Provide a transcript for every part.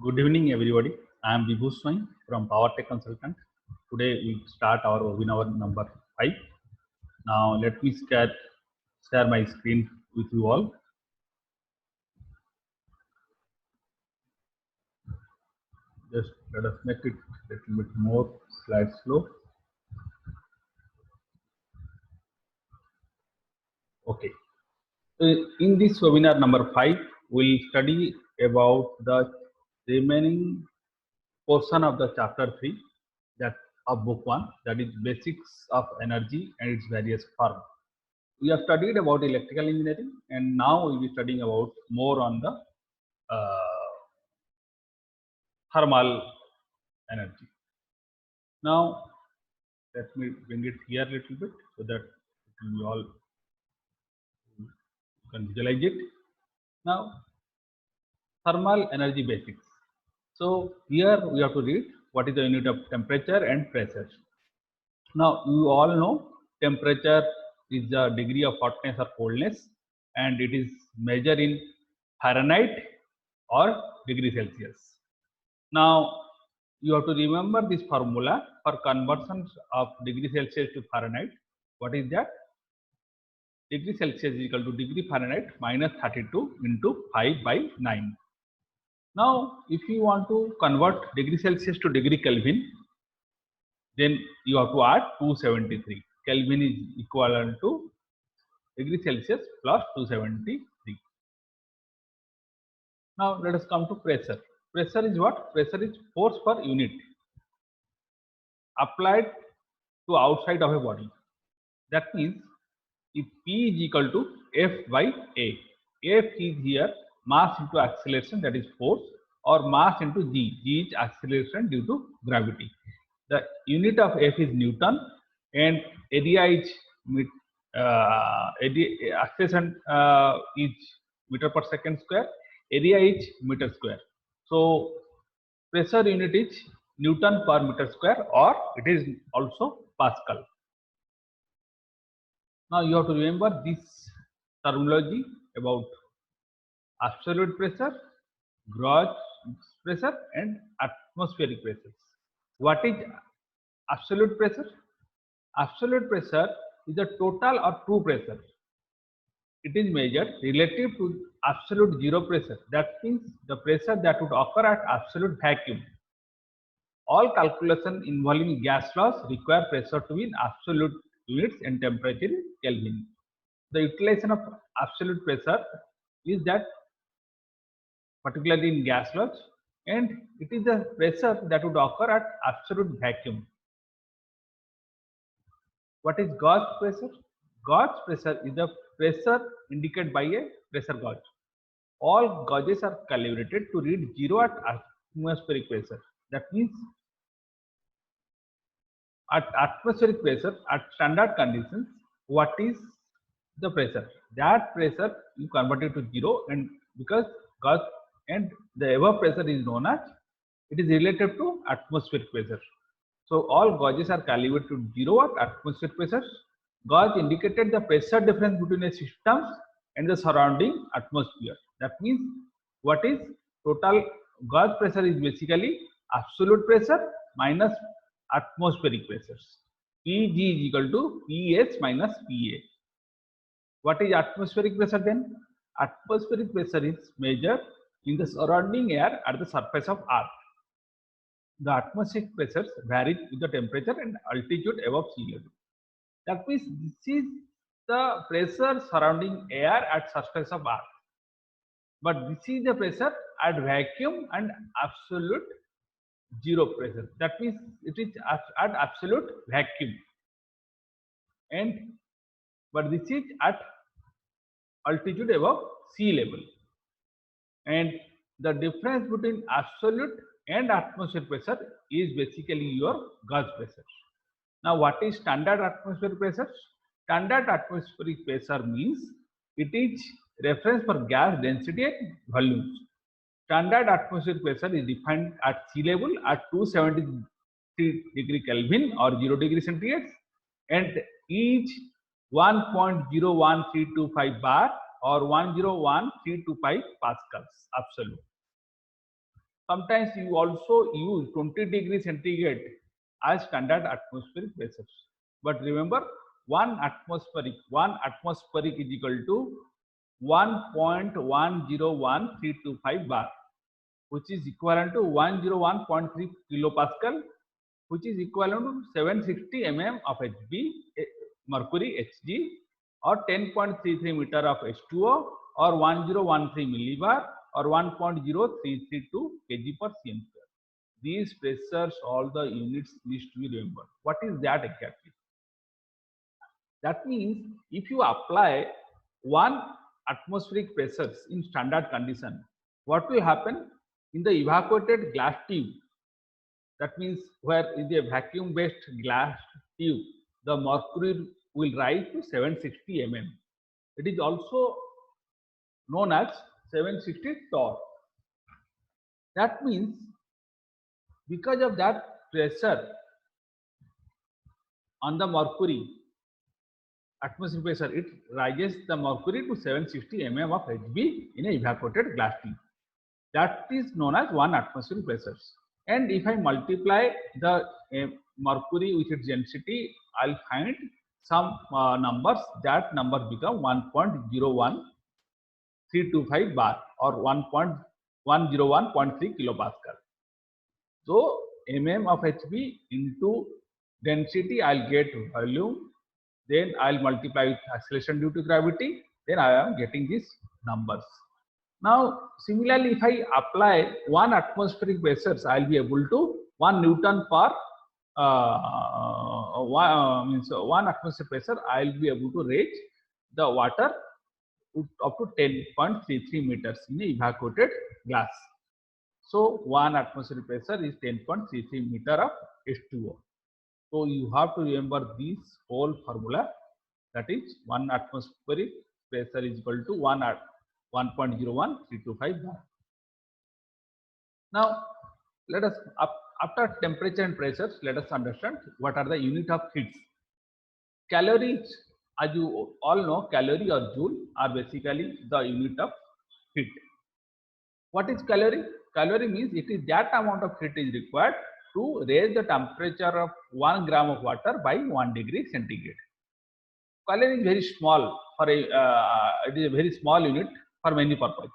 Good evening, everybody. I am Vibhu Swain from Power Tech Consultant. Today we start our webinar number 5. Now let me share my screen with you all. Just let us make it a little bit more slide slow. Okay. In this webinar number 5, we'll study about the remaining portion of the chapter 3 that of book 1, that is basics of energy and its various forms. We have studied about electrical engineering, and now we'll be studying about more on the thermal energy. Now let me bring it here a little bit so that you all can visualize it. Now thermal energy basics. So here we have to read what is the unit of temperature and pressure. Now you all know temperature is the degree of hotness or coldness, and it is measured in Fahrenheit or degree Celsius. Now you have to remember this formula for conversion of degree Celsius to Fahrenheit. What is that? Degree Celsius is equal to degree Fahrenheit minus 32 into 5 by 9. Now if you want to convert degree Celsius to degree Kelvin, then you have to add 273. Kelvin is equivalent to degree Celsius plus 273. Now let us come to pressure. Pressure is what? Pressure is force per unit applied to outside of a body. That means if P is equal to F by A, F is here mass into acceleration, that is force, or mass into G. G is acceleration due to gravity. The unit of F is Newton, and area is acceleration is meter per second square. Area is meter square. So pressure unit is Newton per meter square, or it is also Pascal. Now you have to remember this terminology about absolute pressure, gauge pressure, and atmospheric pressures. What is absolute pressure? Absolute pressure is the total or true pressure. It is measured relative to absolute zero pressure. That means the pressure that would occur at absolute vacuum. All calculation involving gas laws require pressure to be in absolute units and temperature in Kelvin. The utilization of absolute pressure is that particularly in gas laws, and it is the pressure that would occur at absolute vacuum. What is gauge pressure? Gauge pressure is the pressure indicated by a pressure gauge. All gauges are calibrated to read zero at atmospheric pressure. That means at atmospheric pressure, at standard conditions, what is the pressure? That pressure you convert it to zero, and because gauge and the above pressure is known as, it is relative to atmospheric pressure. So all gauges are calibrated to zero at atmospheric pressure. Gauge indicated the pressure difference between a system and the surrounding atmosphere. That means what is total gauge pressure is basically absolute pressure minus atmospheric pressures. Pg is equal to Ps minus Pa. What is atmospheric pressure then? Atmospheric pressure is measured in the surrounding air at the surface of Earth. The atmospheric pressures vary with the temperature and altitude above sea level. That means this is the pressure surrounding air at surface of Earth. But this is the pressure at vacuum and absolute zero pressure. That means it is at absolute vacuum. And but this is at altitude above sea level. And the difference between absolute and atmospheric pressure is basically your gauge pressure. Now, what is standard atmospheric pressure? Standard atmospheric pressure means it is reference for gas density and volumes. Standard atmospheric pressure is defined at sea level at 273 degree Kelvin or 0 degree centigrade, and each 1.01325 bar or 101,325 pascals absolute. Sometimes you also use 20 degrees centigrade as standard atmospheric pressure. But remember, one atmospheric is equal to 1.101325 bar, which is equivalent to 101.3 kilopascal, which is equivalent to 760 mm of Hb, mercury Hg, or 10.33 meter of H2O, or 1013 millibar, or 1.0332 kg per cm square. These pressures, all the units needs to be remembered. What is that exactly? That means if you apply one atmospheric pressures in standard condition, what will happen in the evacuated glass tube? That means where is a vacuum based glass tube, the mercury will rise to 760 mm. It is also known as 760 torr. That means because of that pressure on the mercury, atmospheric pressure, it rises the mercury to 760 mm of Hb in a evacuated glass tube. That is known as one atmospheric pressure. And if I multiply the mercury with its density, I'll find some numbers. That number become 1.01325 bar, or 101.3 kilopascal. So mm of Hb into density, I'll get volume. Then I'll multiply with acceleration due to gravity. Then I am getting these numbers. Now, similarly, if I apply one atmospheric pressures, I'll be able to 1 Newton per one atmospheric pressure. I'll be able to raise the water up to 10.33 meters in the evacuated glass. So, one atmospheric pressure is 10.33 meter of H2O. So, you have to remember this whole formula. That is, one atmospheric pressure is equal to 1.01325 bar. Now, let us after temperature and pressures, let us understand what are the unit of heats. Calories, as you all know, calorie or joule are basically the unit of heat. What is calorie? Calorie means it is that amount of heat is required to raise the temperature of 1 gram of water by 1 degree centigrade. Calorie is very small for a it is a very small unit for many purposes.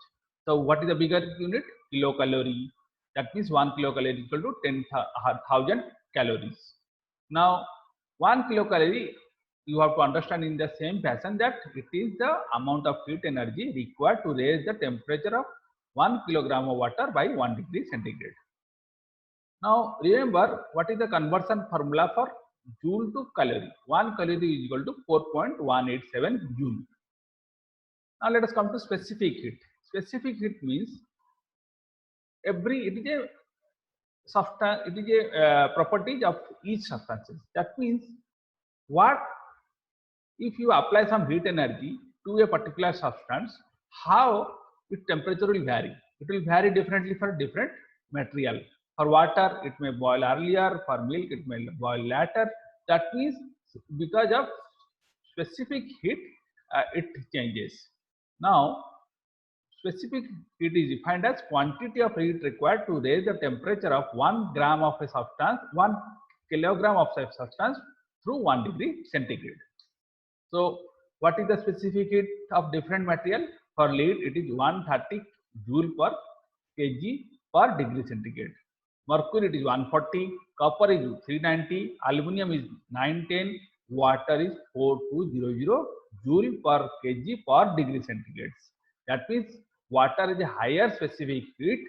So what is the bigger unit? Kilocalorie. That means 1 kilocalorie is equal to 10,000 calories. Now 1 kilocalorie, you have to understand in the same fashion that it is the amount of heat energy required to raise the temperature of 1 kilogram of water by 1 degree centigrade. Now remember, what is the conversion formula for joule to calorie? 1 calorie is equal to 4.187 joule. Now let us come to specific heat. Specific heat means it is a substance, it is a properties of each substance. That means what if you apply some heat energy to a particular substance, how its temperature will vary. It will vary differently for different material. For water, it may boil earlier. For milk, it may boil later. That means because of specific heat, it changes. Now, specific heat is defined as quantity of heat required to raise the temperature of 1 gram of a substance, 1 kilogram of a substance through 1 degree centigrade. So, what is the specific heat of different material? For lead, it is 130 joule per kg per degree centigrade. Mercury, it is 140, copper is 390, aluminum is 910, water is 4200 joule per kg per degree centigrade. That means water is a higher specific heat.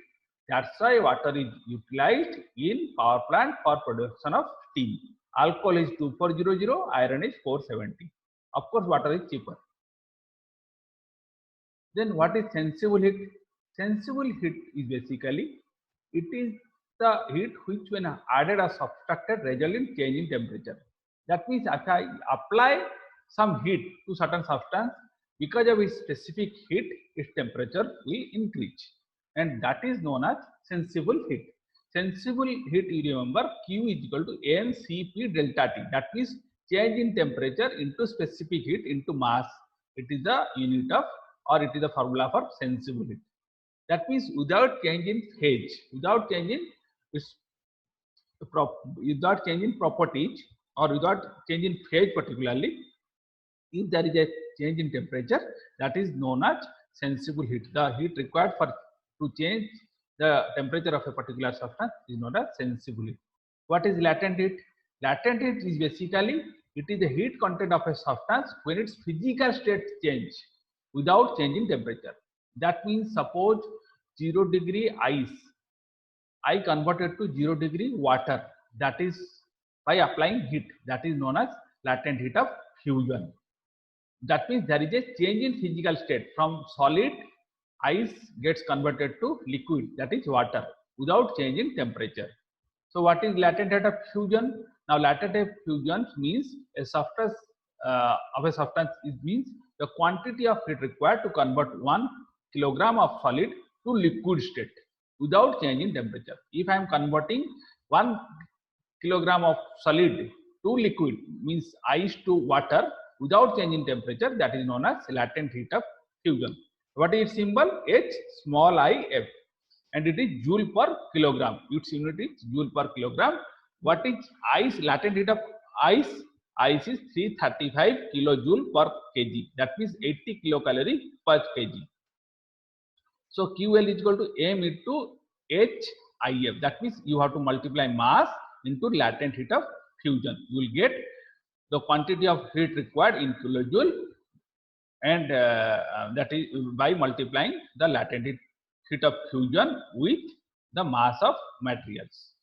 That's why water is utilized in power plant for production of steam. Alcohol is 2400, iron is 470. Of course, water is cheaper. Then what is sensible heat? Sensible heat is basically, it is the heat which when added or subtracted result in change in temperature. That means if I apply some heat to certain substance, because of its specific heat, its temperature will increase. And that is known as sensible heat. Sensible heat, you remember, Q is equal to mCp delta T. That means change in temperature into specific heat into mass. It is the unit of, or it is the formula for sensible heat. That means without changing phase, without changing its without changing properties or without changing phase particularly, if there is a change in temperature, that is known as sensible heat. The heat required for to change the temperature of a particular substance is known as sensible heat. What is latent heat? Latent heat is basically it is the heat content of a substance when its physical state change without changing temperature. That means suppose 0 degree ice, I converted to 0 degree water. That is by applying heat. That is known as latent heat of fusion. That means there is a change in physical state from solid ice gets converted to liquid, that is water, without change in temperature. So what is latent heat of fusion? Now latent heat of fusion means a substance of a substance, it means the quantity of heat required to convert 1 kilogram of solid to liquid state without change in temperature. If I am converting 1 kilogram of solid to liquid, means ice to water, without changing temperature, that is known as latent heat of fusion. What is its symbol? H small I F, and it is joule per kilogram. Its unit is joule per kilogram. What is ice? Latent heat of ice? Ice is 335 kilojoule per kg. That means 80 kilocalorie per kg. So QL is equal to M into HIF. That means you have to multiply mass into latent heat of fusion. You will get the quantity of heat required in kilojoule, and that is by multiplying the latent heat of fusion with the mass of materials.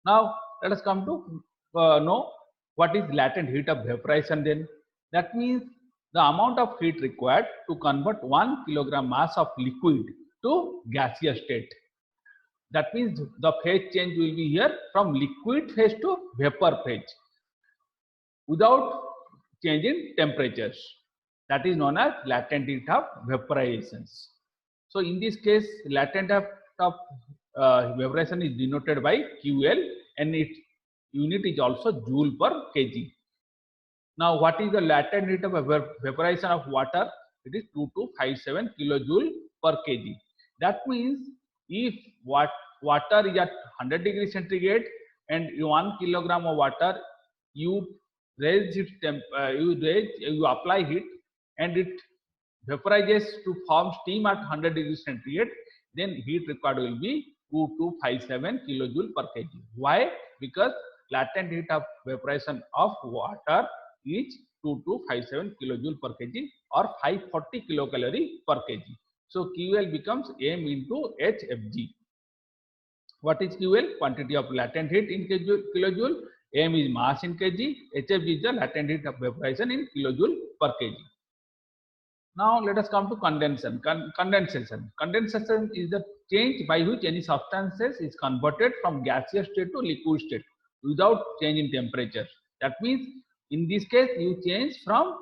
Now let us come to know what is latent heat of vaporization then. That means the amount of heat required to convert 1 kilogram mass of liquid to gaseous state. That means the phase change will be here from liquid phase to vapor phase without changing temperatures. That is known as latent heat of vaporizations. So in this case, latent heat of vaporization is denoted by QL, and its unit is also joule per kg. Now what is the latent heat of vaporization of water? It is 2257 kilojoule per kg. That means if water is at 100 degrees centigrade and 1 kilogram of water, you raise its you apply heat and it vaporizes to form steam at 100 degrees centigrade, then heat required will be 2257 kilojoule per kg. Why? Because latent heat of vaporization of water is 2257 kilojoule per kg or 540 kilocalorie per kg. So QL becomes M into HFG. What is QL? Quantity of latent heat in kilojoule. M is mass in kg. HFG is the latent heat of vaporization in kilojoule per kg. Now let us come to condensation. Condensation is the change by which any substances is converted from gaseous state to liquid state without change in temperature. That means in this case you change from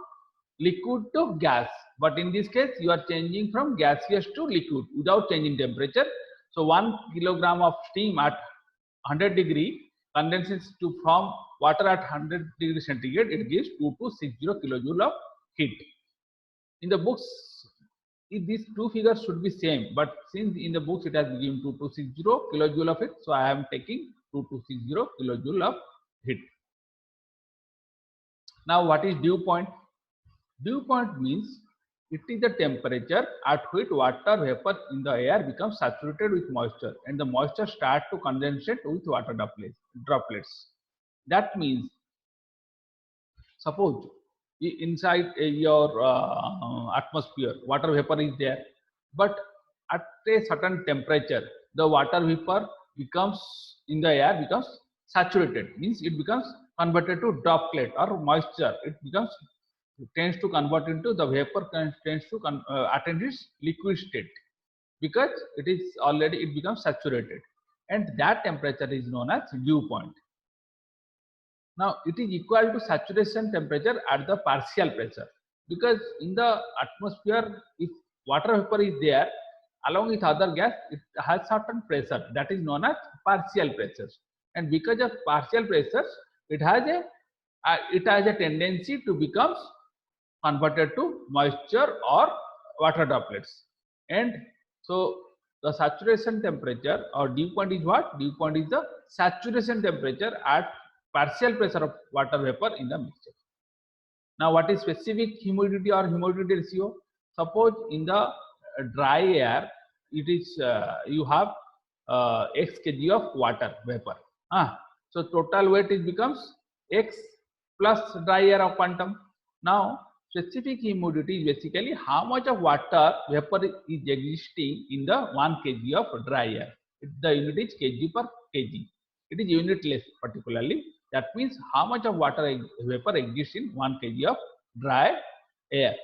liquid to gas, but in this case you are changing from gaseous to liquid without changing temperature. So 1 kilogram of steam at 100 degree condenses to form water at 100 degree centigrade. It gives 2260 kilojoule of heat. In the books, these two figures should be same, but since in the books it has given 2260 kilojoule of heat, so I am taking 2260 kilojoule of heat. Now what is dew point? Dew point means it is the temperature at which water vapor in the air becomes saturated with moisture and the moisture starts to condensate with water droplets. That means suppose inside your atmosphere water vapor is there, but at a certain temperature the water vapor becomes in the air becomes saturated, means it becomes converted to droplet or moisture. It tends to convert into the vapor, tends to attain its liquid state because it becomes saturated, and that temperature is known as dew point. Now it is equal to saturation temperature at the partial pressure, because in the atmosphere if water vapor is there along with other gas, it has certain pressure that is known as partial pressures, and because of partial pressures it has a tendency to become converted to moisture or water droplets. And So the saturation temperature or dew point is what? Dew point is the saturation temperature at partial pressure of water vapor in the mixture. Now, what is specific humidity or humidity ratio? Suppose in the dry air, it is you have x kg of water vapor. So total weight is becomes x plus dry air of quantum. Now, specific humidity is basically how much of water vapor is existing in the 1 kg of dry air. The unit is kg per kg. It is unitless particularly. That means how much of water vapor exists in 1 kg of dry air.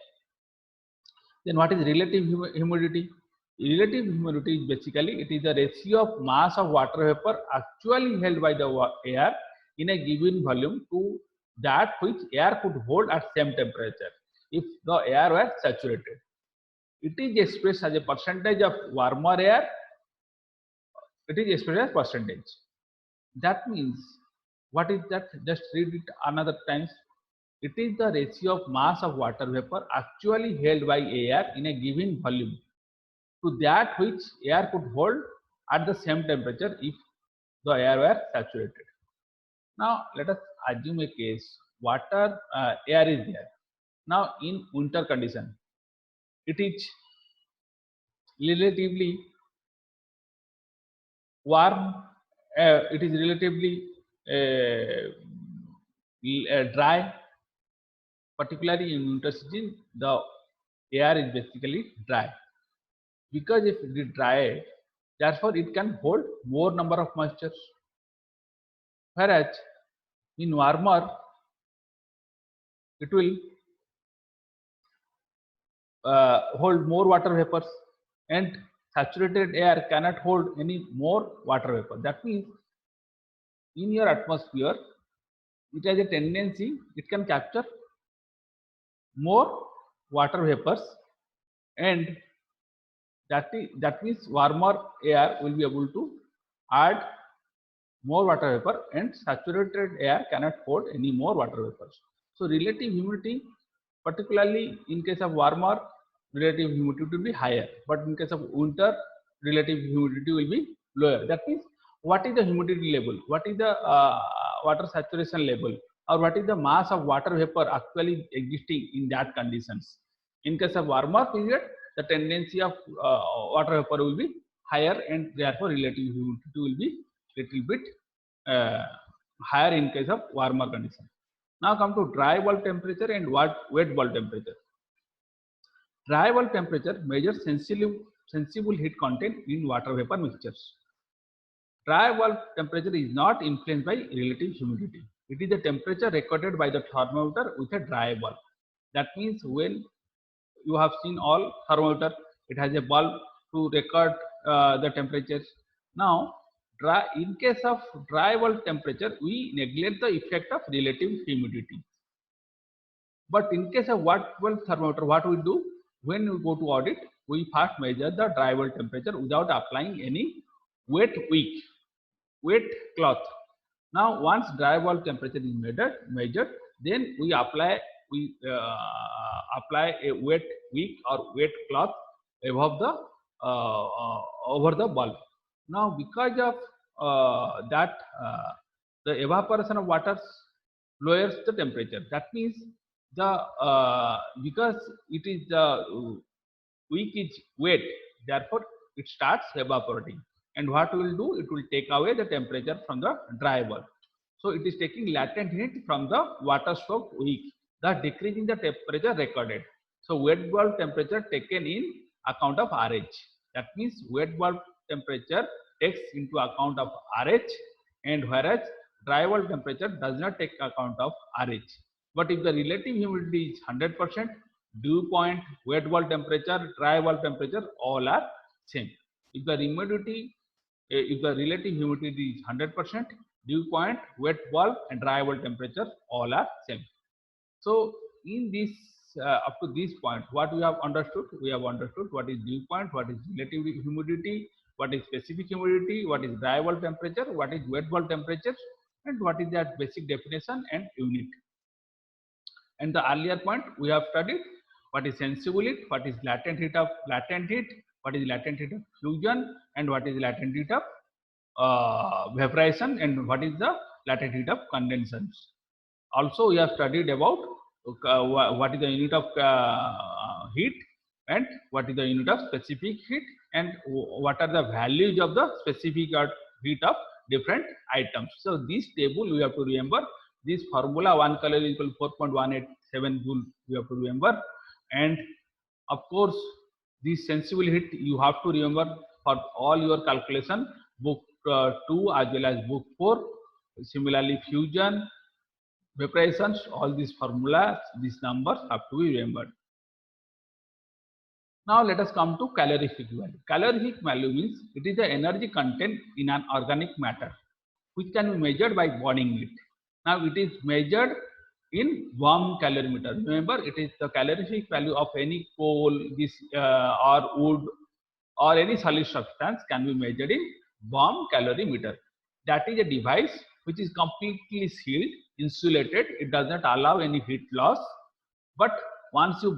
Then what is relative humidity? Relative humidity is basically it is the ratio of mass of water vapor actually held by the air in a given volume to that which air could hold at same temperature if the air were saturated. It is expressed as a percentage of warmer air. It is expressed as percentage. That means what is that? Just read it another times. It is the ratio of mass of water vapor actually held by air in a given volume to that which air could hold at the same temperature if the air were saturated. Now let us assume a case water air is there. Now in winter condition, it is relatively warm. It is relatively dry. Particularly in winter season, the air is basically dry. Because if it is dry, therefore it can hold more number of moistures. Whereas in warmer, it will hold more water vapors, and saturated air cannot hold any more water vapor. That means in your atmosphere, it has a tendency, it can capture more water vapors, and that means warmer air will be able to add more water vapor, and saturated air cannot hold any more water vapors. So relative humidity, particularly in case of warmer, relative humidity will be higher, but in case of winter, relative humidity will be lower. That means what is the humidity level, what is the water saturation level, or what is the mass of water vapor actually existing in that conditions. In case of warmer period, the tendency of water vapor will be higher, and therefore relative humidity will be little bit higher in case of warmer condition. Now come to dry bulb temperature and wet bulb temperature. Dry bulb temperature measures sensible heat content in water vapor mixtures. Dry bulb temperature is not influenced by relative humidity. It is the temperature recorded by the thermometer with a dry bulb. That means when you have seen all thermometer, it has a bulb to record the temperatures. Now, in case of dry bulb temperature, we neglect the effect of relative humidity. But in case of wet bulb thermometer, what we do? When we go to audit, we first measure the dry bulb temperature without applying any wet cloth. Now, once dry bulb temperature is measured, then we apply a wet wick or wet cloth above the over the bulb. Now, because of that, the evaporation of water lowers the temperature. That means the because it is the wick is wet, therefore it starts evaporating. And what will do? It will take away the temperature from the dry bulb. So it is taking latent heat from the water-soaked wick, thus decreasing the temperature recorded. So wet bulb temperature taken in account of RH. That means wet bulb temperature takes into account of RH, and whereas dry bulb temperature does not take account of RH. But if the relative humidity is 100%, dew point, wet bulb temperature, dry bulb temperature, all are same. If the relative humidity is 100%, dew point, wet bulb, and dry bulb temperature all are same. So in this up to this point, what we have understood? We have understood what is dew point, what is relative humidity, what is specific humidity, what is dry bulb temperature, what is wet bulb temperature, and what is that basic definition and unit. And the earlier point we have studied what is sensible heat, what is latent heat what is latent heat of fusion, and what is latent heat of vaporization, and what is the latent heat of condensation. Also, we have studied about what is the unit of heat and what is the unit of specific heat, and what are the values of the specific heat of different items. So this table we have to remember. This formula 1 calorie equal 4.187 joule we have to remember, and of course this sensible heat you have to remember for all your calculation, book 2 as well as book 4. Similarly, fusion, vaporization, all these formulas, these numbers have to be remembered. Now let us come to calorific value. Calorific value means it is the energy content in an organic matter which can be measured by burning it. Now it is measured in Bohm calorimeter. Remember, it is the calorific value of any coal, this or wood or any solid substance can be measured in Bohm calorimeter. That is a device which is completely sealed, insulated. It does not allow any heat loss. But once you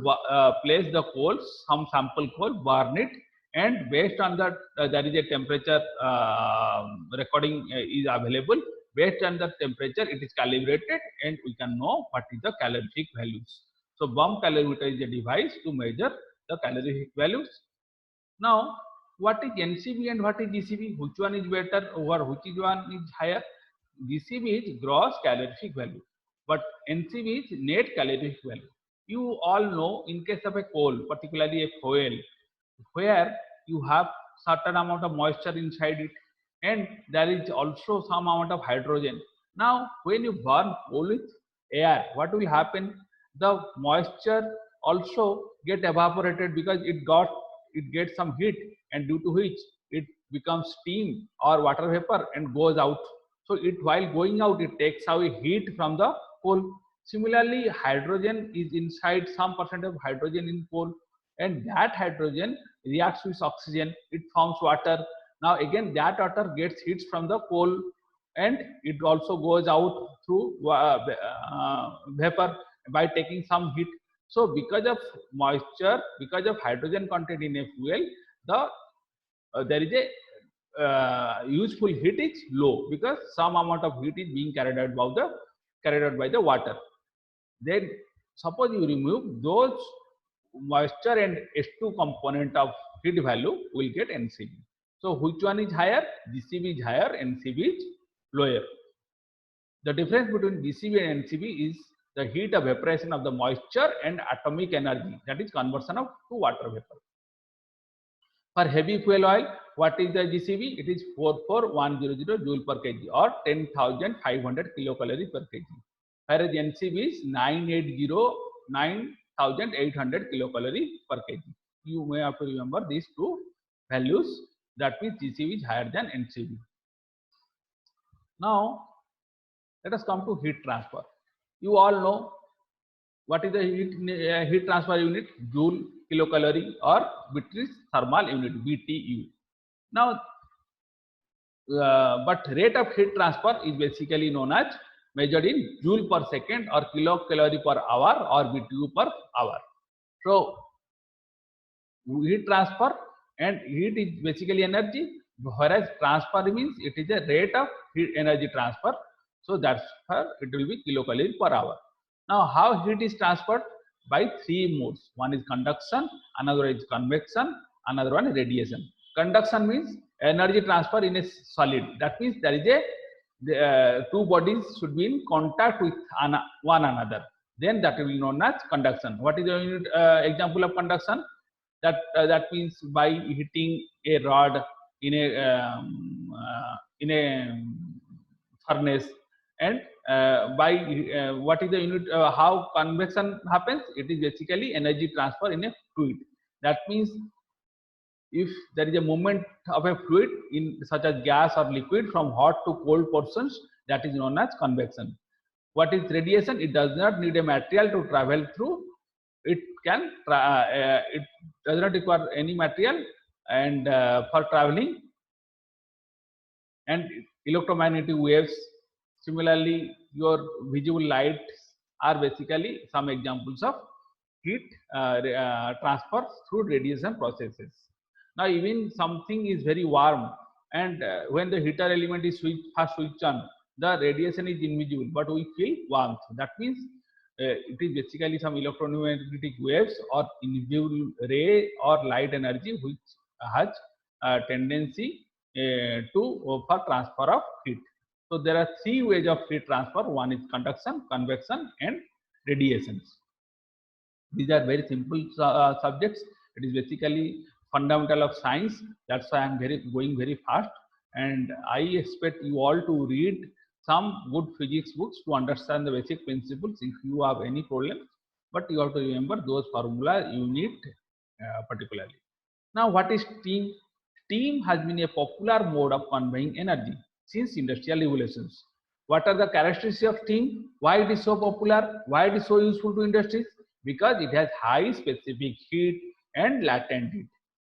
place the coal, some sample coal, burn it, and based on that, there is a temperature recording is available. Based on the temperature, it is calibrated, and we can know what is the calorific values. So, Bohm calorimeter is a device to measure the calorific values. Now, what is NCV and what is GCV? Which one is better or which one is higher? GCV is gross calorific value, but NCV is net calorific value. You all know, in case of a coal, particularly a fuel, where you have certain amount of moisture inside it, and there is also some amount of hydrogen. Now, when you burn coal with air, what will happen? The moisture also get evaporated because it gets some heat, and due to which it becomes steam or water vapor and goes out. So it, while going out, it takes away heat from the coal. Similarly, hydrogen is inside, some percent of hydrogen in coal, and that hydrogen reacts with oxygen, it forms water. Now again that water gets heat from the coal, and it also goes out through vapor by taking some heat. So because of moisture, because of hydrogen content in a fuel, the there is a useful heat is low because some amount of heat is being carried out by the water. Then suppose you remove those moisture and H2 component of heat value, will get NCV. So which one is higher? GCV is higher, NCV is lower. The difference between GCV and NCV is the heat of evaporation of the moisture and atomic energy, that is conversion of to water vapor. For heavy fuel oil, what is the GCV? It is 44100 joule per kg or 10,500 kilocalorie per kg. Whereas NCV is 9,800 kilocalorie per kg. You may have to remember these two values. That means GCV is higher than NCV. Now, let us come to heat transfer. You all know what is the heat transfer unit? Joule kilocalorie or British thermal unit, BTU. Now, but rate of heat transfer is basically known as measured in joule per second or kilocalorie per hour or BTU per hour. So heat transfer, and heat is basically energy, whereas transfer means it is a rate of heat energy transfer. So that's why it will be kilocalorie per hour. Now how heat is transferred? By three modes. One is conduction, another is convection, another one is radiation. Conduction means energy transfer in a solid. That means there is a two bodies should be in contact with one another. Then that will be known as conduction. What is the unit, example of conduction? That means by hitting a rod in a furnace, and by what is the unit, how convection happens? It is basically energy transfer in a fluid. That means if there is a movement of a fluid in such as gas or liquid from hot to cold portions, that is known as convection. What is radiation? It does not need a material to travel through. It can it does not require any material and for traveling, and electromagnetic waves. Similarly, your visible lights are basically some examples of heat transfer through radiation processes. Now even something is very warm, and when the heater element is first switched on, the radiation is invisible, but we feel warmth. That means it is basically some electromagnetic waves or invisible ray or light energy which has a tendency for transfer of heat. So there are three ways of heat transfer. One is conduction, convection, and radiations. These are very simple subjects. It is basically fundamental of science. That's why I'm going very fast, and I expect you all to read some good physics books to understand the basic principles. If you have any problems, but you have to remember those formula you need particularly. Now, what is steam? Steam has been a popular mode of conveying energy since industrial revolutions. What are the characteristics of steam? Why it is so popular? Why it is so useful to industries? Because it has high specific heat and latent heat.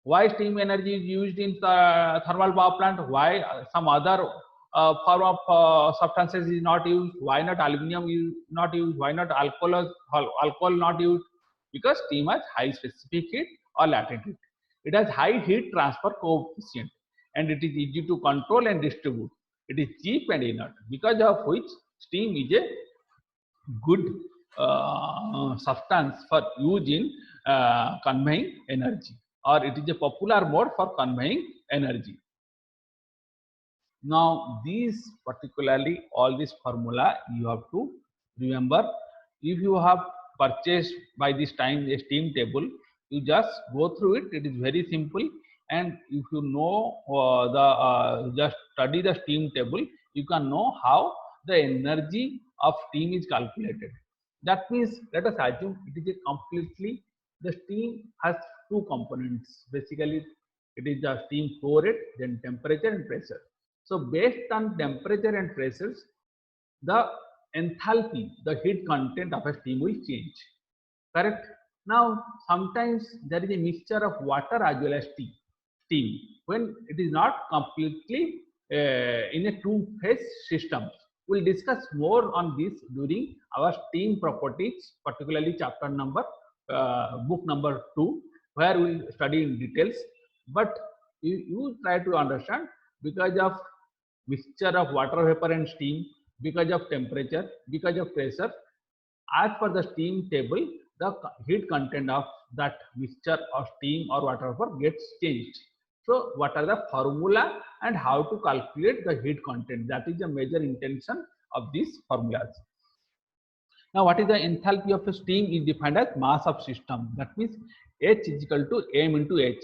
Why steam energy is used in thermal power plant? Why some other form of substances is not used? Why not aluminum is not used? Why not alcohol not used? Because steam has high specific heat or latent heat. It has high heat transfer coefficient, and it is easy to control and distribute. It is cheap and inert, because of which steam is a good substance for use in conveying energy, or it is a popular mode for conveying energy. Now, these particularly all this formula you have to remember. If you have purchased by this time a steam table, you just go through it. It is very simple, and if you know just study the steam table, you can know how the energy of steam is calculated. That means, let us assume it is a completely, the steam has two components. Basically, it is the steam flow rate, then temperature and pressure. So based on temperature and pressures, the enthalpy, the heat content of a steam will change. Correct? Now, sometimes there is a mixture of water as well as steam. When it is not completely in a two-phase system. We'll discuss more on this during our steam properties, particularly chapter number, book number 2, where we'll study in details. But you try to understand, because of mixture of water vapor and steam, because of temperature, because of pressure, as per the steam table, the heat content of that mixture of steam or water vapor gets changed. So what are the formula and how to calculate the heat content? That is the major intention of these formulas. Now, what is the enthalpy of a steam is defined as mass of system. That means H is equal to m into H.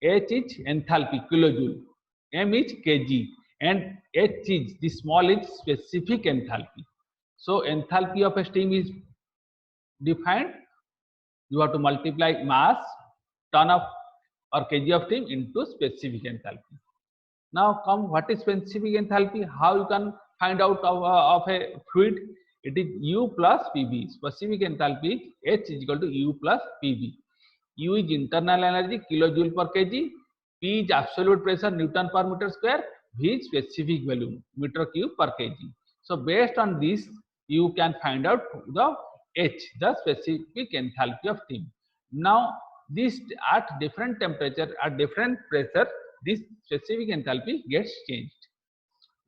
H is enthalpy, kilojoule. M is kg, and H is, the small is specific enthalpy. So enthalpy of a steam is defined. You have to multiply mass, ton of or kg of steam into specific enthalpy. Now come, what is specific enthalpy? How you can find out of a fluid? It is U plus PV. Specific enthalpy is H is equal to U plus PV. U is internal energy, kilojoule per kg. P is absolute pressure, Newton per meter square. V is specific volume, meter cube per kg. So based on this, you can find out the H, the specific enthalpy of steam. Now this, at different temperature, at different pressure, this specific enthalpy gets changed.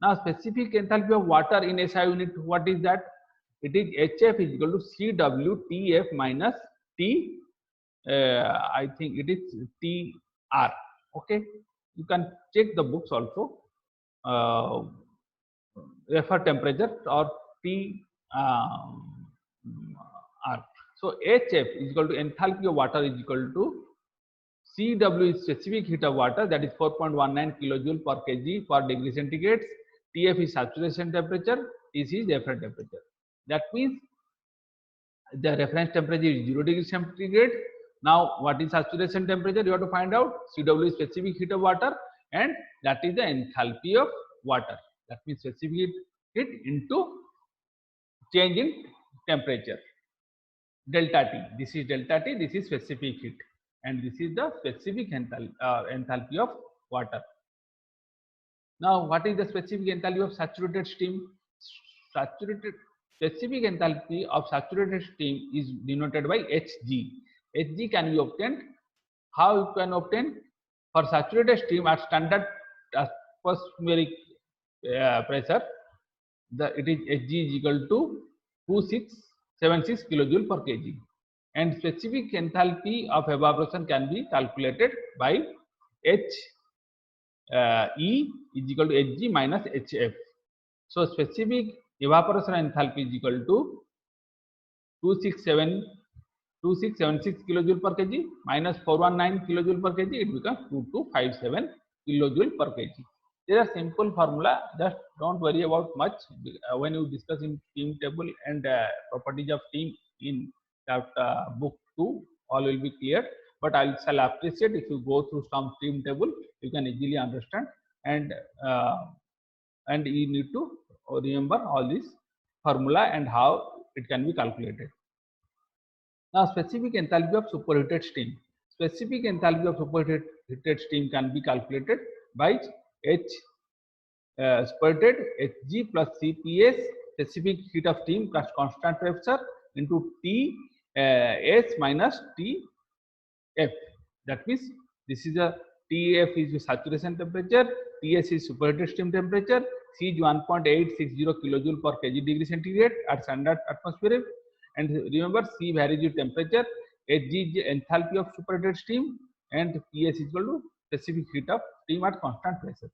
Now specific enthalpy of water in SI unit, what is that? It is HF is equal to CWTF minus T, I think it is TR. Okay, you can check the books also, refer temperature or T R. So HF is equal to enthalpy of water is equal to CW is specific heat of water, that is 4.19 kilojoule per kg per degree centigrade. TF is saturation temperature, TC is reference temperature. That means the reference temperature is 0 degree centigrade. Now what is saturation temperature? You have to find out. CW is specific heat of water, and that is the enthalpy of water. That means specific heat into change in temperature. Delta T. This is delta T. This is specific heat, and this is the specific enthalpy of water. Now, what is the specific enthalpy of saturated steam? Specific enthalpy of saturated steam is denoted by Hg. Hg can be obtained. How you can obtain? For saturated steam at standard atmospheric pressure, it is Hg is equal to 2676 kilojoule per kg, and specific enthalpy of evaporation can be calculated by H E is equal to Hg minus Hf. So specific evaporation enthalpy is equal to 2676 kilojoule per kg minus 419 kilojoule per kg, it becomes 2257 kilojoule per kg. There are simple formula, just don't worry about much. When you discuss in steam table and properties of steam in that book 2, all will be clear, but I shall appreciate if you go through some steam table, you can easily understand, and you need to remember all this formula and how it can be calculated. Now, specific enthalpy of superheated steam. Specific enthalpy of superheated steam can be calculated by H superheated Hg plus Cps, specific heat of steam plus constant pressure, into T S minus Tf. That means this is a Tf is the saturation temperature, Ts is superheated steam temperature, C is 1.860 kilojoule per kg degree centigrade at standard atmosphere. And remember, C varies with temperature, Hg is the enthalpy of superheated steam, and Ps is equal to specific heat of steam at constant pressure.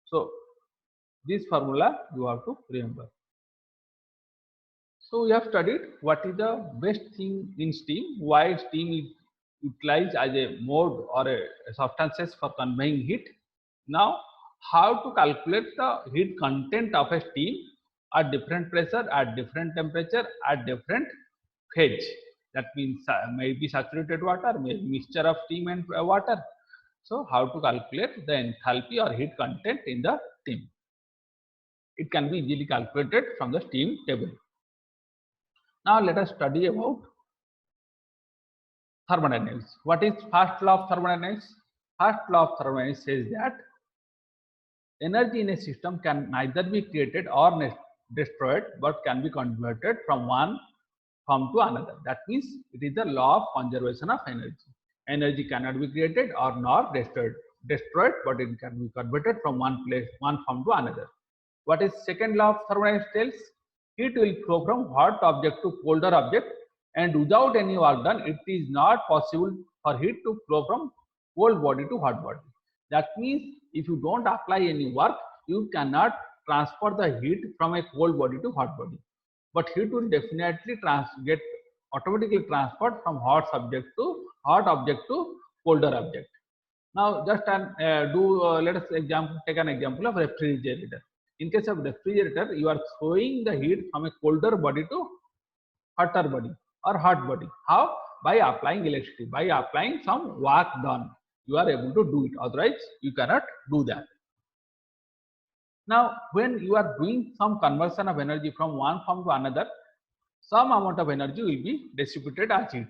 So this formula you have to remember. So we have studied what is the best thing in steam, why steam is utilized as a mode or a substances for conveying heat. Now, how to calculate the heat content of a steam at different pressure, at different temperature, at different phase. That means maybe saturated water, maybe mixture of steam and water. So how to calculate the enthalpy or heat content in the steam? It can be easily calculated from the steam table. Now let us study about thermodynamics. What is first law of thermodynamics? First law of thermodynamics says that energy in a system can neither be created or destroyed, but can be converted from one form to another. That means it is the law of conservation of energy. Energy cannot be created or not destroyed, but it can be converted from one form to another. What is second law of thermodynamics tells? Heat will flow from hot object to colder object, and without any work done, it is not possible for heat to flow from cold body to hot body. That means if you don't apply any work, you cannot transfer the heat from a cold body to hot body. But heat will definitely get automatically transferred from hot object to colder object. Now just let us take an example of refrigerator. In case of refrigerator, you are throwing the heat from a colder body to hotter body or hot body. How? By applying electricity, by applying some work done. You are able to do it. Otherwise, you cannot do that. Now, when you are doing some conversion of energy from one form to another, some amount of energy will be dissipated as heat.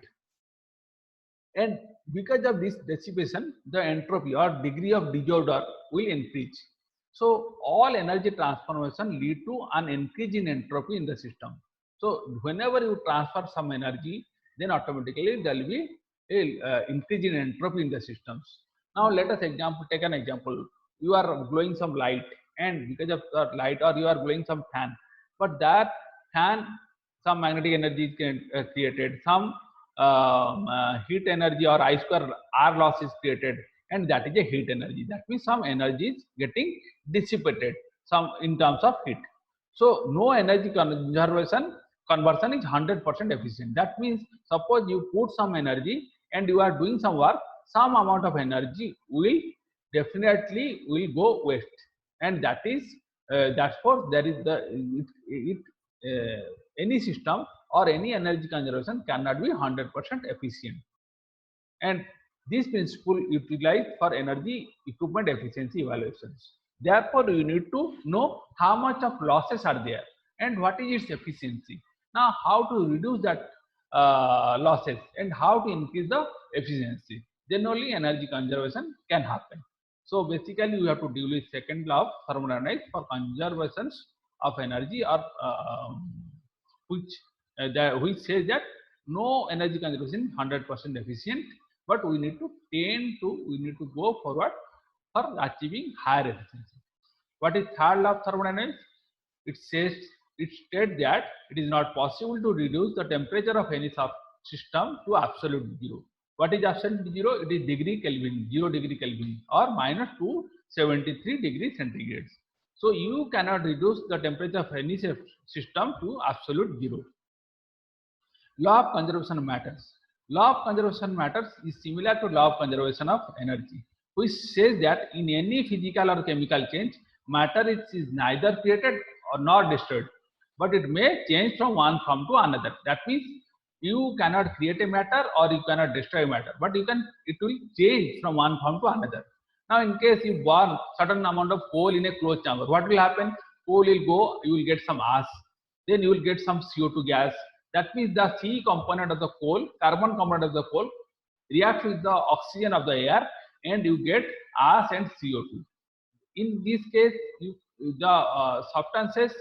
And because of this dissipation, the entropy or degree of disorder will increase. So all energy transformation lead to an increase in entropy in the system. So whenever you transfer some energy, then automatically there will be a increase in entropy in the systems. Now let us take an example. You are blowing some light, and because of the light, or you are blowing some fan, but that fan, some magnetic energy is created, some heat energy or I square R loss is created, and that is a heat energy. That means some energy is getting dissipated, some in terms of heat. So no energy conversion is 100% efficient. That means suppose you put some energy and you are doing some work, some amount of energy will definitely go waste, and that is that's for there is any system or any energy conservation cannot be 100% efficient. And this principle utilized for energy equipment efficiency evaluations. Therefore, you need to know how much of losses are there and what is its efficiency. Now, how to reduce that losses and how to increase the efficiency. Then only energy conservation can happen. So basically, you have to deal with second law of thermodynamics for conservations of energy, or which says that no energy conservation 100% efficient. but we need to go forward for achieving higher efficiency. What is third law of thermodynamics? It states that it is not possible to reduce the temperature of any system to absolute zero. What is absolute zero? It is degree Kelvin, 0 degree Kelvin, or minus 273 degrees centigrade. So you cannot reduce the temperature of any system to absolute zero. Law of conservation of matters. Law of conservation of matters is similar to law of conservation of energy, which says that in any physical or chemical change, matter is neither created or nor destroyed, but it may change from one form to another. That means you cannot create a matter or you cannot destroy matter, but it will change from one form to another. Now, in case you burn certain amount of coal in a closed chamber, what will happen? Coal will go, you will get some ash, then you will get some CO2 gas. That means the C component of the coal, carbon component of the coal, reacts with the oxygen of the air, and you get ash and CO2. In this case, the substances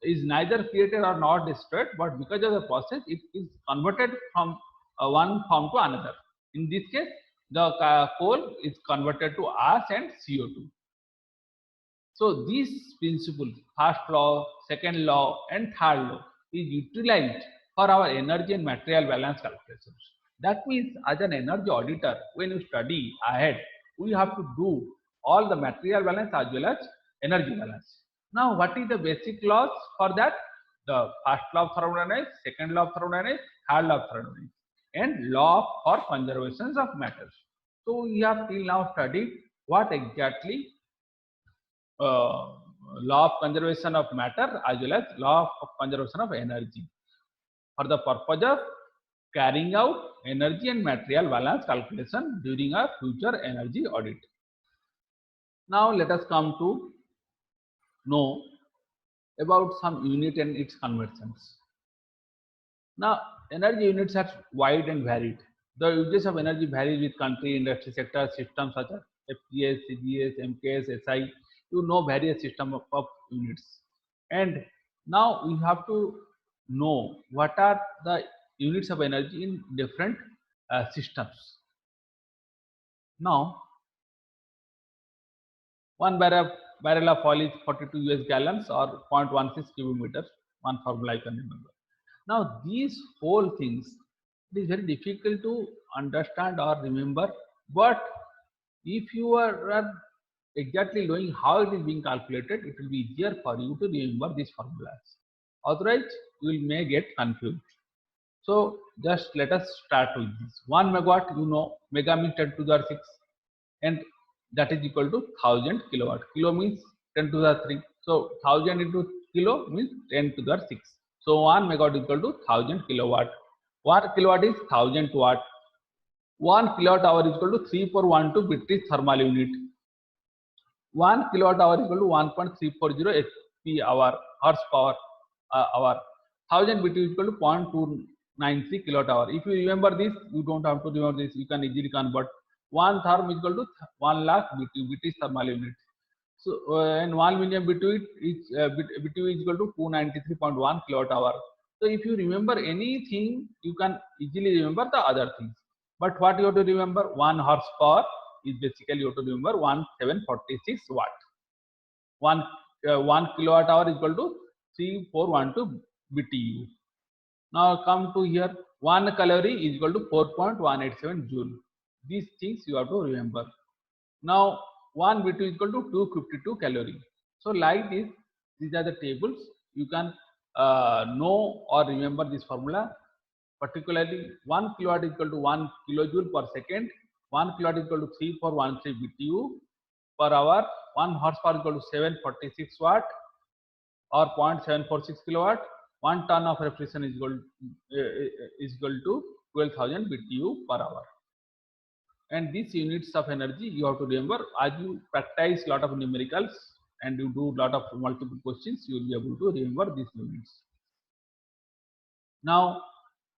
is neither created or not destroyed, but because of the process, it is converted from one form to another. In this case, the coal is converted to ash and CO2. So these principles, first law, second law, and third law, is utilized for our energy and material balance calculations. That means, as an energy auditor, when you study ahead, we have to do all the material balance as well as energy balance. Now, what is the basic laws for that? The first law of thermodynamics, second law of thermodynamics, third law of thermodynamics, and law for conservation of matters. So we have till now studied what exactly law of conservation of matter as well as law of conservation of energy for the purpose of carrying out energy and material balance calculation during a future energy audit. Now let us come to know about some unit and its conversions. Now energy units are wide and varied. The uses of energy varies with country, industry sector, systems such as FPS, CGS, MKS, SI. You know various system of units. And now we have to know what are the units of energy in different systems. Now, one barrel of oil is 42 US gallons or 0.16 cubic meters. One formula I can remember. Now, these whole things, it is very difficult to understand or remember, but if you are exactly knowing how it is being calculated, it will be easier for you to remember these formulas. Otherwise, you may get confused. So just let us start with this. 1 megawatt, you know, mega means 10 to the 6, and that is equal to 1000 kilowatt. Kilo means 10 to the 3. So 1000 into kilo means 10 to the 6. So 1 megawatt is equal to 1000 kilowatt. 1 kilowatt is 1000 watt. 1 kilowatt hour is equal to 3412 British thermal unit. 1 kilowatt hour is equal to 1.340 HP hour, horsepower hour. 1000 BTU is equal to 0.293 kilowatt hour. If you remember this, you don't have to remember this. You can easily convert. 1 therm is equal to 1 lakh BTU, British thermal unit. So and 1 million BTU BTU is equal to 293.1 kilowatt hour. So if you remember anything, you can easily remember the other things. But what you have to remember? 1 horsepower is basically you have to remember 1746 watt. 1 kilowatt hour is equal to 3412 BTU. Now come to here, 1 calorie is equal to 4.187 joule. These things you have to remember. Now 1 BTU is equal to 252 calorie. So like this, these are the tables. You can know or remember this formula. Particularly 1 kilowatt is equal to 1 kilojoule per second. 1 kilowatt is equal to 3413 BTU per hour. 1 horsepower is equal to 746 watt or 0.746 kilowatt. 1 ton of refrigeration is equal to 12,000 BTU per hour. And these units of energy you have to remember as you practice lot of numericals and you do lot of multiple questions, you will be able to remember these units. Now,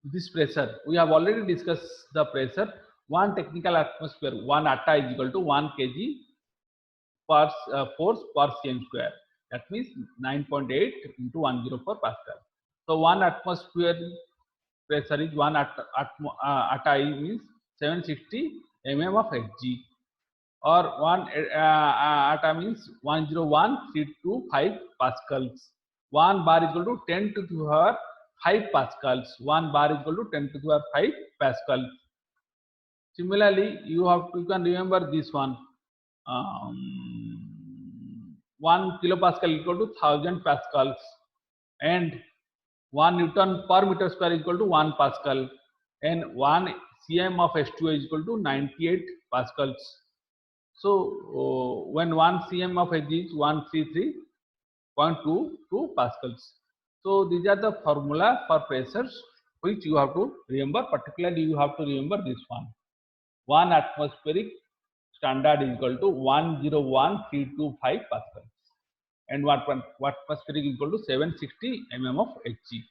this pressure, we have already discussed the pressure. 1 technical atmosphere, 1 atta is equal to 1 kg per force per cm square. That means 9.8 into 104 Pascal. So 1 atmosphere pressure is 1 atta means 760 mm of Hg, or 1 atom means 101.325 pascals. 1 bar is equal to 10 to the power 5 pascals. 1 bar is equal to 10 to the power 5 pascals. Similarly, you can remember this one. 1 kilopascal equal to 1000 pascals, and 1 Newton per meter square is equal to 1 Pascal, and 1 cm of H2O is equal to 98 pascals. So when 1 cm of H is 133.22 pascals. So these are the formula for pressures which you have to remember. Particularly you have to remember this one. 1 atmospheric standard is equal to 101.325 pascals, and what atmospheric is equal to 760 mm of Hg.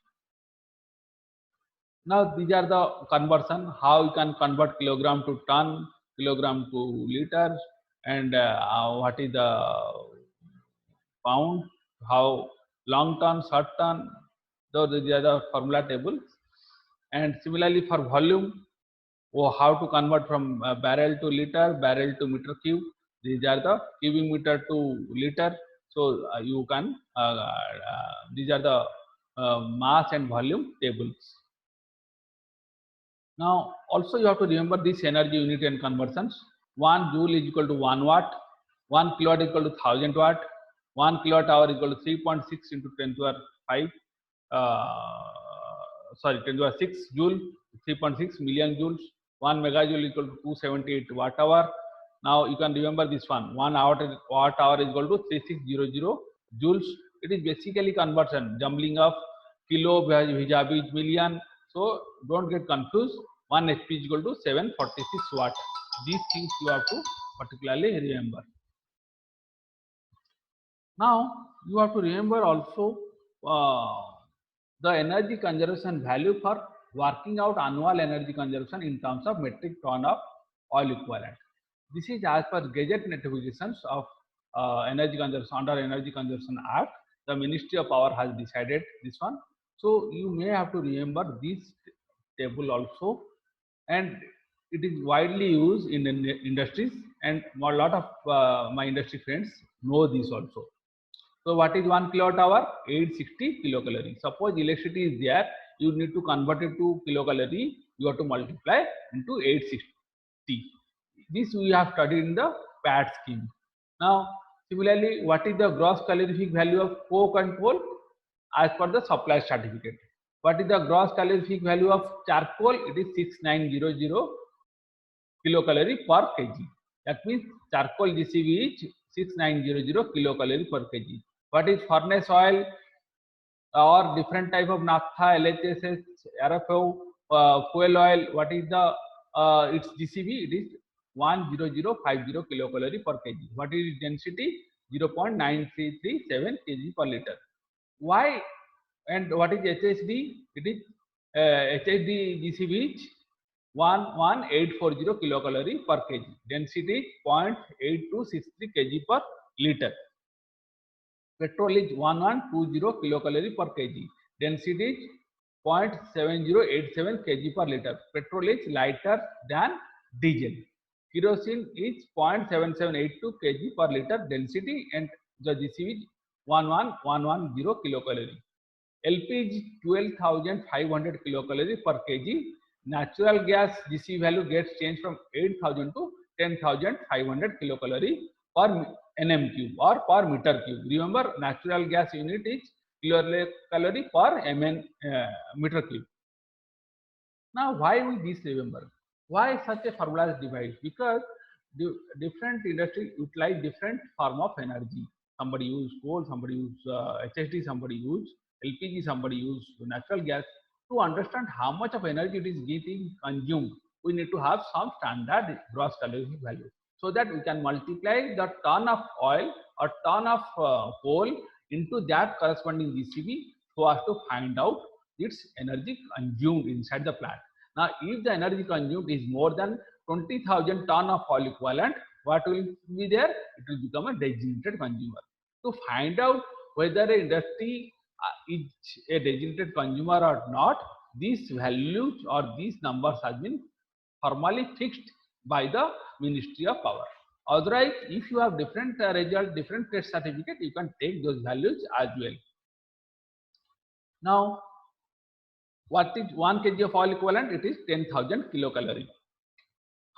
Now these are the conversion, how you can convert kilogram to ton, kilogram to liter, and what is the pound, how long ton, short ton. So these are the formula tables. And similarly for volume, how to convert from barrel to liter, barrel to meter cube. These are the cubic meter to liter. So you can these are the mass and volume tables. Now also you have to remember this energy unit and conversions. 1 joule is equal to 1 watt, 1 kilowatt is equal to 1000 watt, 1 kilowatt hour is equal to 3.6 into 10 to the power 5, 10 to the power 6 joule, 3.6 million joules. 1 megajoule is equal to 278 watt hour. Now you can remember this one. 1 watt hour is equal to 3600 joules. It is basically conversion, jumbling of kilo vis-a-vis million. So don't get confused. 1 HP is equal to 746 watt. These things you have to particularly remember. Now you have to remember also the energy conservation value for working out annual energy consumption in terms of metric ton of oil equivalent. This is as per Gazette notifications of energy conservation under Energy Conservation Act. The Ministry of Power has decided this one. So you may have to remember this table also, and it is widely used in industries, and a lot of my industry friends know this also. So what is 1 kilowatt hour? 860 kilocalorie. Suppose electricity is there, you need to convert it to kilocalorie. You have to multiply into 860. This we have studied in the PAT scheme. Now, similarly, what is the gross calorific value of coke and coal? As per the supply certificate. What is the gross calorific value of charcoal? It is 6900 kilocalorie per kg. That means charcoal GCV is 6900 kilocalorie per kg. What is furnace oil or different type of naphtha, LHSS, RFO, fuel oil? What is the its GCV? It is 10050 kilocalorie per kg. What is its density? 0.9337 kg per liter. Why? And what is HSD? It is HSD GCV is 11840 kilocalorie per kg. Density 0.8263 kg per liter. Petrol is 1120 kilocalorie per kg. Density is 0.7087 kg per liter. Petrol is lighter than diesel. Kerosene is 0.7782 kg per liter density, and the GCV is 11110 kilocalorie. LPG is 12,500 kilocalorie per kg. Natural gas GCV value gets changed from 8,000 to 10,500 kilocalorie per nm cube or per meter cube. Remember, natural gas unit is kilocalorie per meter cube. Now, why we this remember? Why such a formula is devised? Because different industries utilize different form of energy. Somebody use coal, somebody use HSD, somebody use LPG, somebody use natural gas. To understand how much of energy it is getting consumed, we need to have some standard gross calorific value, so that we can multiply the ton of oil or ton of coal into that corresponding GCV so as to find out its energy consumed inside the plant. Now, if the energy consumed is more than 20,000 ton of oil equivalent, what will be there? It will become a designated consumer. To find out whether an industry is a designated consumer or not, these values or these numbers have been formally fixed by the Ministry of Power. Otherwise, if you have different result, different test certificate, you can take those values as well. Now, what is 1 kg of oil equivalent? It is 10,000 kilocalorie.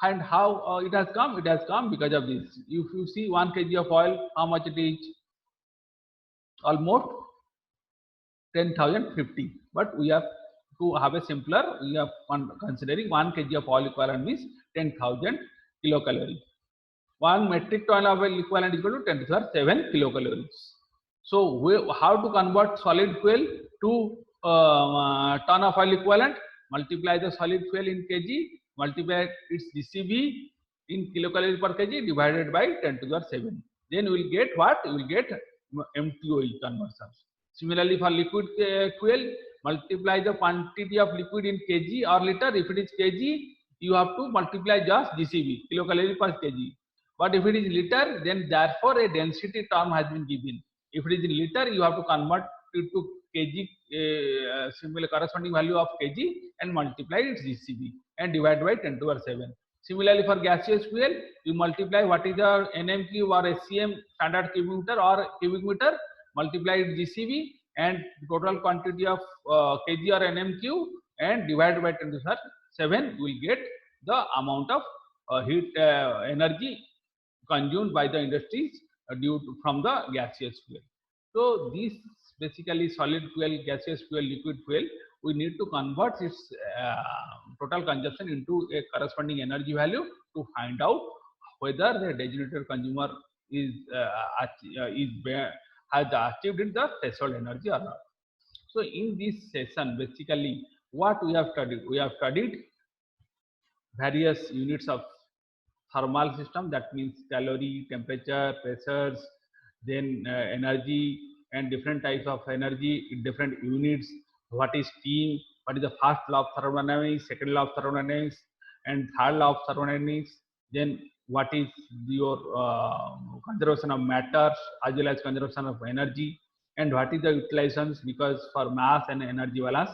And how it has come? It has come because of this. If you see 1 kg of oil, how much it is? Almost 10,050. But we have to have a simpler. We are considering 1 kg of oil equivalent means 10,000 kilocalorie. 1 metric ton of oil equivalent is equal to 10 to the power 7 kilocalories. So how to convert solid fuel to ton of oil equivalent? Multiply the solid fuel in kg, multiply its GCV in kilocalorie per kg divided by 10 to the power 7. Then we will get what? We will get MTOE conversion. Similarly, for liquid fuel, multiply the quantity of liquid in kg or liter. If it is kg, you have to multiply just GCV, kilocalorie per kg. But if it is liter, then therefore a density term has been given. If it is in liter, you have to convert it to kg, similar corresponding value of kg and multiply its GCV and divide by 10 to the power 7. Similarly, for gaseous fuel, you multiply what is the NMQ or SCM, standard cubic meter or cubic meter, multiply its GCV and total quantity of kg or NMQ and divide by 10 to the power 7, you will get the amount of heat energy consumed by the industries from the gaseous fuel. So these basically solid fuel, gaseous fuel, liquid fuel, we need to convert its total consumption into a corresponding energy value to find out whether the designated consumer has achieved the threshold energy or not. So in this session, basically what we have studied? We have studied various units of thermal system, that means calorie, temperature, pressures, then energy and different types of energy in different units. What is steam? What is the first law of thermodynamics, second law of thermodynamics, and third law of thermodynamics? Then what is your conservation of matter as well as conservation of energy, and what is the utilizations because for mass and energy balance.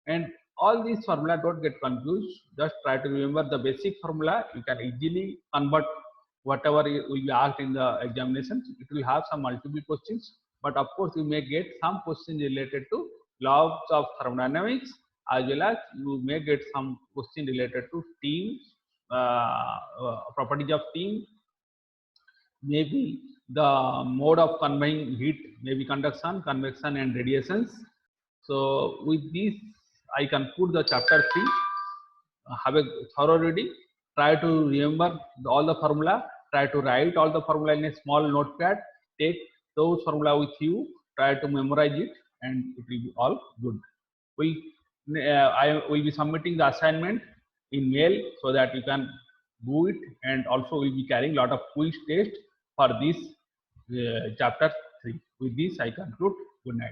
And all these formula don't get confused. Just try to remember the basic formula. You can easily convert whatever will be asked in the examinations. It will have some multiple questions, but of course you may get some questions related to laws of thermodynamics, as well as you may get some question related to steam, properties of steam, maybe the mode of conveying heat, maybe conduction, convection, and radiations. So with this, I conclude the chapter 3. Have a thorough reading. Try to remember all the formula. Try to write all the formula in a small notepad. Take those formula with you. Try to memorize it, and it will be all good. I will be submitting the assignment in mail so that you can do it, and also will be carrying a lot of quiz test for this chapter 3. With this, I conclude. Good night.